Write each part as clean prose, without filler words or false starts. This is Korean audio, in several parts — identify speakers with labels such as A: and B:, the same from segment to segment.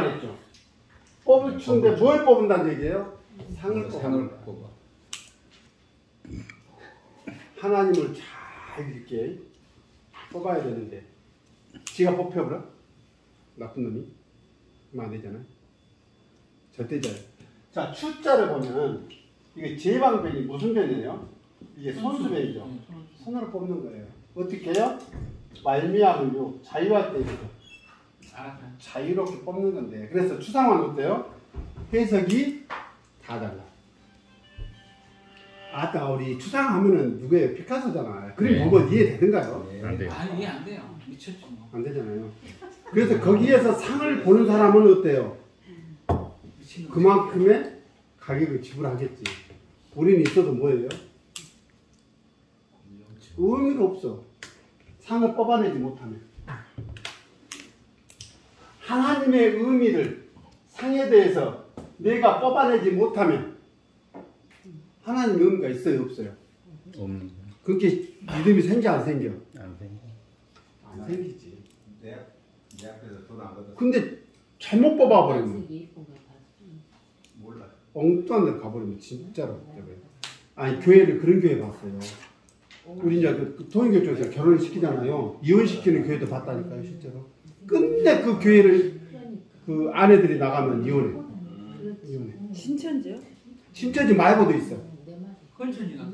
A: 했죠. 뽑을 추는데 뭘 뽑는다는 얘기예요? 상을 뽑아. 하나님을 잘 이렇게 뽑아야 되는데 지가 뽑혀버려? 나쁜 놈이? 그러면 안 되잖아요. 절대자예요. 자, 추자를 보면 이게 제방변이 무슨 변이에요? 이게 손수변이죠. 손으로 뽑는 거예요. 어떻게 해요? 말미암을요. 자유할 때 있죠. 자유롭게 뽑는 건데, 그래서 추상화는 어때요? 해석이 다 달라. 아까 우리 추상하면은 누구예요? 피카소잖아. 그림 보고 이해되던가요?
B: 안 돼요.
C: 아니, 이해 안 돼요. 미쳤죠. 뭐.
A: 안 되잖아요. 그래서 거기에서 상을 보는 사람은 어때요? 그만큼의 가격을 지불하겠지. 우리는 있어도 뭐예요? 의미가 없어. 상을 뽑아내지 못하면. 하나님의 의미를 상에 대해서 내가 뽑아내지 못하면 하나님의 의미가 있어요? 없어요?
B: 없는.
A: 그렇게 믿음이 생겨 안 생겨?
B: 안 생겨.
A: 안 생기지.
D: 내 앞에서 돈 안 받았어.
A: 근데 잘못 뽑아버리면
D: 몰라.
A: 엉뚱한 데로 가버리면 진짜로. 아니 교회를 그런 교회 봤어요. 우리 이제 그 통일교 쪽에서 결혼을 시키잖아요. 이혼시키는 교회도 봤다니까요, 실제로. 근데 그 교회를 그 아내들이 나가면 이혼해.
E: 신천지요?
A: 신천지 말고도 있어.
C: 헌천지가.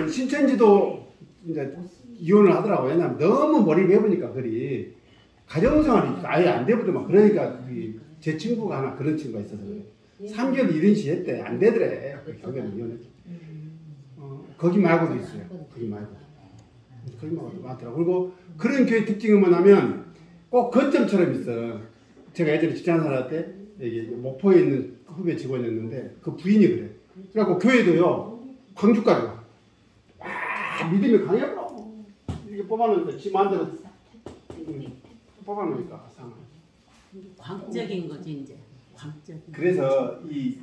A: 신천지도 이제 이혼을 하더라고요. 왜냐면 너무 몰입해보니까 그리 가정생활이 아예 안 되거든요. 그러니까 제 친구가 하나 그런 친구가 있어서 그래. 3개월 1인시 했대. 안 되더래. 결국에는 이혼했지. 거기 말고도 있어요. 거기 말고도. 거기 말고도 많더라고. 그리고 그런 교회 특징은 뭐냐면 꼭 거점처럼 있어. 제가 예전에 직장생활 할 때 여기 목포에 있는 후배 직원이었는데 그 부인이 그래. 그래갖고 교회도요. 광주까지 와. 와, 믿음이 강해요. 이렇게 뽑아놓으니까 지 마음대로 뽑아놓으니까 상을.
F: 광적인 거지 이제. 광적인.
A: 그래서 이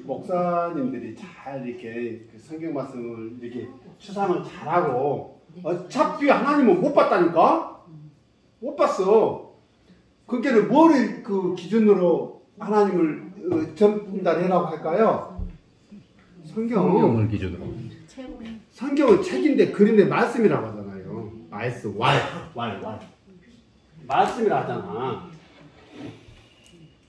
A: 목사님들이 잘 이렇게 그 성경 말씀을 이렇게 추상을 잘하고 어차피 하나님은 못 봤다니까? 못 봤어. 그러니까 뭐를 그 기준으로 하나님을 전달해라고 할까요?
B: 성경을 기준으로.
A: 성경은 책인데 글인데 말씀이라고 하잖아요. 말씀, 왈. 말씀이라 하잖아.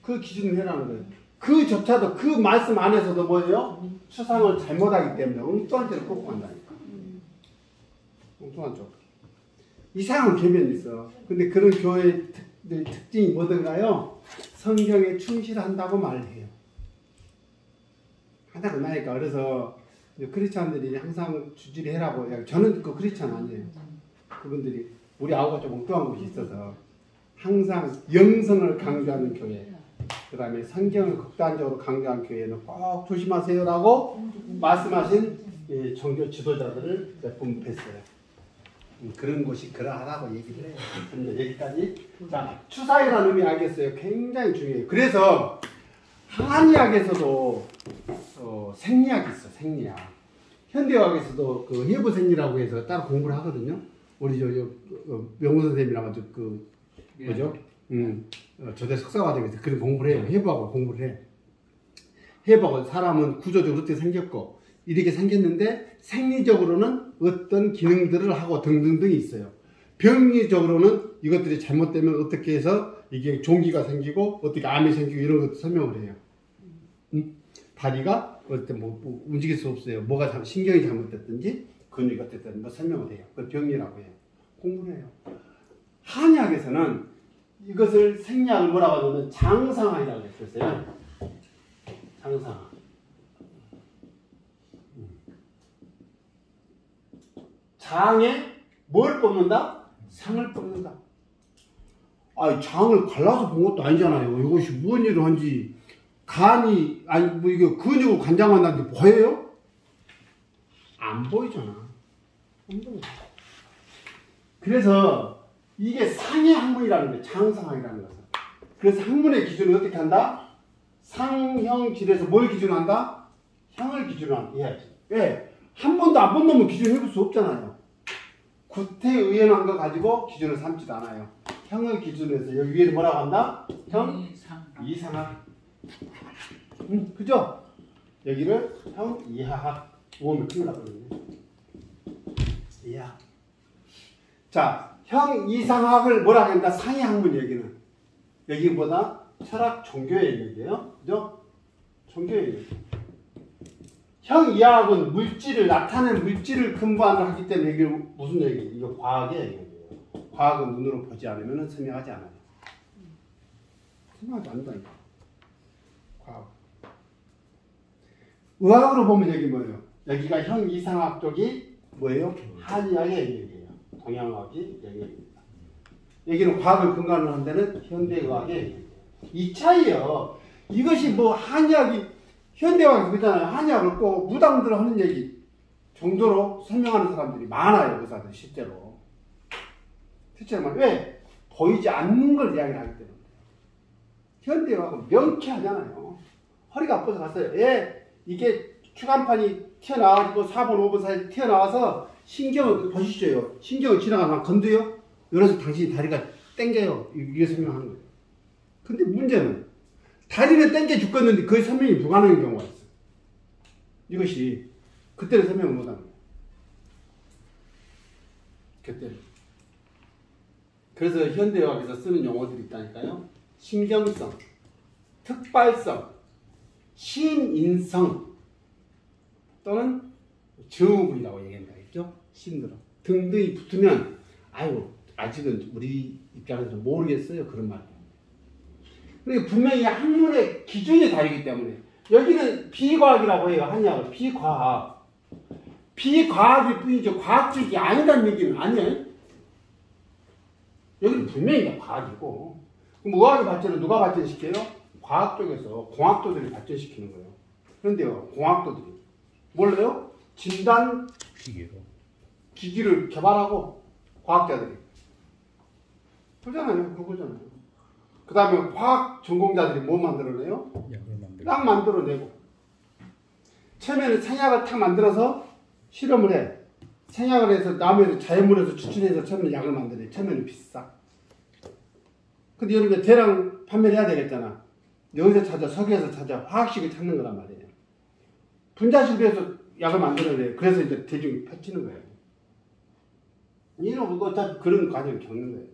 A: 그 기준을 해라는 거예요. 그조차도 그 말씀 안에서도 뭐예요? 추상을 잘못하기 때문에 엉뚱한 데를 꽂고 간다니까. 엉뚱한 쪽. 이상한 개변이 있어. 근데 그런 교회의 특징이 뭐든가요? 성경에 충실한다고 말해요. 하다 그나니까. 그래서 크리스찬들이 항상 주지리 해라고. 저는 그 크리스찬 아니에요. 그분들이 우리 아우가 좀 엉뚱한 곳이 있어서 항상 영성을 강조하는 교회, 그 다음에 성경을 극단적으로 강조한 교회는 꼭 조심하세요라고 말씀하신 종교 지도자들을 몇 분 뵀어요. 그런 곳이 그러하다고 얘기를 해요. 여기까지. 자, 추상이라는 의미 알겠어요? 굉장히 중요해요. 그래서 한의학에서도 생리학이 있어, 생리학. 현대의학에서도 그 해부생리라고 해서 따로 공부를 하거든요. 우리 명호 선생님이랑 뭐죠? 저대 석사과정에서 그런 공부를 해요. 해부학을 공부를 해. 해부학은 사람은 구조적으로 어떻게 생겼고 이렇게 생겼는데 생리적으로는 어떤 기능들을 하고 등등등이 있어요. 병리적으로는 이것들이 잘못되면 어떻게 해서 이게 종기가 생기고 어떻게 암이 생기고 이런 것도 설명을 해요. 다리가 어떨 때 뭐 움직일 수 없어요. 뭐가 신경이 잘못됐든지 근육이 어쨌든 뭐 설명을 해요. 그걸 병리라고 해요. 공부를 해요. 한의학에서는 이것을 생리학을 뭐라고 하냐면 장상학이라고 했었어요. 장상학. 장에 뭘 뽑는다? 상을 뽑는다. 아니 장을 갈라서 본 것도 아니잖아요. 이것이 무슨 일을 한지 간이 아니 뭐 이거 근육을 관장한다는데 보여요? 안 보이잖아. 안 보여. 그래서 이게 상의 학문이라는 거예요. 장상학이라는 것은. 그래서 학문의 기준을 어떻게 한다? 상형질에서 뭘 기준으로 한다? 형을 기준으로 해야지. 왜? 한 번도 안 본 놈은 기준을 해볼 수 없잖아요. 구태의연한 거 가지고 기준을 삼지도 않아요. 형을 기준으로 해서 여기 위에는 뭐라고 한다? 형, 이상학. 그죠? 여기를 형 이하학 오면 큰일 나거든요. 이하학. 자, 형 이상학을 뭐라 한다? 상위 학문 얘기는 여기보다 철학 종교의 얘기예요. 그죠? 종교의 얘기. 형 이하학은 물질을 나타낸 물질을 근본으로 하기 때문에 이게 무슨 얘기? 이거 과학의 얘기예요. 과학은 눈으로 보지 않으면 설명하지 않아요. 설명하지 않는다니까. 과학. 의학으로 보면 여기 뭐예요? 여기가 형 이상학 쪽이 뭐예요? 한의학의 얘기예요. 동양의학이 얘기입니다. 여기는 과학을 근간으로 한 데는 현대의학의 얘기예요. 이 차이요. 이것이 뭐 한의학이 현대의학이 그러잖아요. 한의학을 꼭 무당들 하는 얘기 정도로 설명하는 사람들이 많아요. 의사들 실제로. 실제로 왜? 보이지 않는 걸 이야기를 하기 때문에. 현대의학은 명쾌하잖아요. 허리가 아파서 갔어요. 예, 이게 추간판이 튀어나와가지고 4번, 5번 사이에 튀어나와서 신경을 보시죠. 신경을 지나가면 건드요? 이래서 당신이 다리가 땡겨요. 이게 설명하는 거예요. 근데 문제는 다리는 땡겨 죽겠는데 그의 설명이 불가능한 경우가 있어. 이것이 그때는 설명을 못하는 거예요. 그때는. 그래서 현대의학에서 쓰는 용어들이 있다니까요. 신경성, 특발성, 심인성 또는 증후군이라고 얘기한다 했죠. 심들어 등등이 붙으면 아유 아직은 우리 입장에서 모르겠어요. 그런 말이에요. 그러니까 분명히 학문의 기준이 다르기 때문에 여기는 비과학이라고 해요. 한의학을 비과학. 비과학일 뿐이죠. 과학적이 아니다는 얘기는 아니에요. 여기는 분명히 과학이고 그럼 의학의 발전을 누가 발전시켜요? 과학 쪽에서 공학도들이 발전시키는 거예요. 그런데요. 공학도들이 뭘래요? 진단
B: 기계로
A: 기기를 개발하고 과학자들이 그거잖아요. 그거잖아요. 그 다음에 과학 전공자들이 뭐 만들어내요?
B: 약을 만들고
A: 딱 만들어내고 처음에는 생약을 탁 만들어서 실험을 해. 생약을 해서 나무에서 자연물에서 추출해서 처음에 약을 만들어요. 처음에는 비싸. 근데 여러분 대량 판매를 해야 되겠잖아. 여기서 찾아, 서기에서 찾아, 화학식을 찾는 거란 말이에요. 분자식으로 해서 약을 만들어내요. 그래서 이제 대중이 펼치는 거예요. 이런 거 어차피 그런 과정을 겪는 거예요.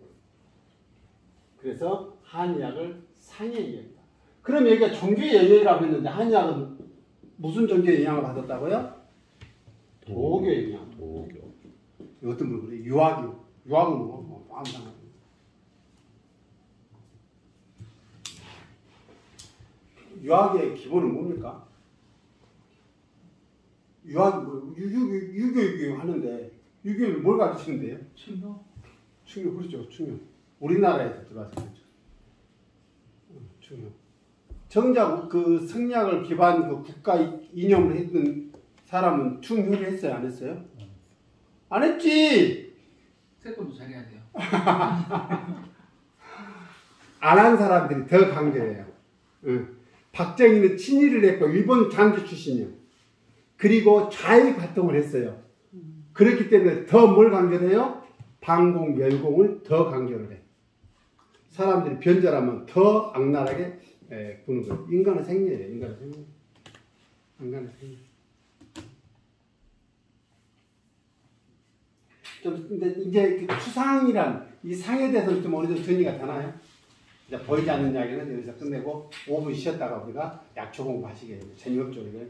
A: 그래서 한의학을 상의 얘기합니다. 그럼 여기가 종교의 영향이라고 했는데 한의학은 무슨 종교의 영향을 받았다고요? 도교의 영향.
B: 도교.
A: 어떤 분 그래? 유학이요. 유학은 뭐 아무 상관없어요. 유학의 기본은 뭡니까? 유학이 뭐 유교 하는데 유교를 뭘 가르치는데요?
C: 충격.
A: 충격 그렇죠. 충격. 우리나라에서 들어와서 그렇죠. 충격. 정작 그 성리학을 기반 그 국가 이념을 했던 사람은 충효를 했어요? 안 했어요? 안 했지.
C: 태권도 잘해야 돼요.
A: 안 한 사람들이 더 강조해요. 박정희는 친일을 했고 일본 장교 출신이요. 그리고 좌익 활동을 했어요. 그렇기 때문에 더 뭘 강조를 해요? 반공, 멸공을 더 강조를 해. 사람들이 변절하면 더 악랄하게 구는 거예요. 인간의 생리예요. 인간의 생리. 인간의 생리. 좀 근데 이제 그 추상이란 이 상에 대해서는 좀 어느 정도 정리가 되나요? 이제 보이지 않는 이야기는 여기서 끝내고 5분 쉬었다가 우리가 약초 공부하시게 재미없죠 이게.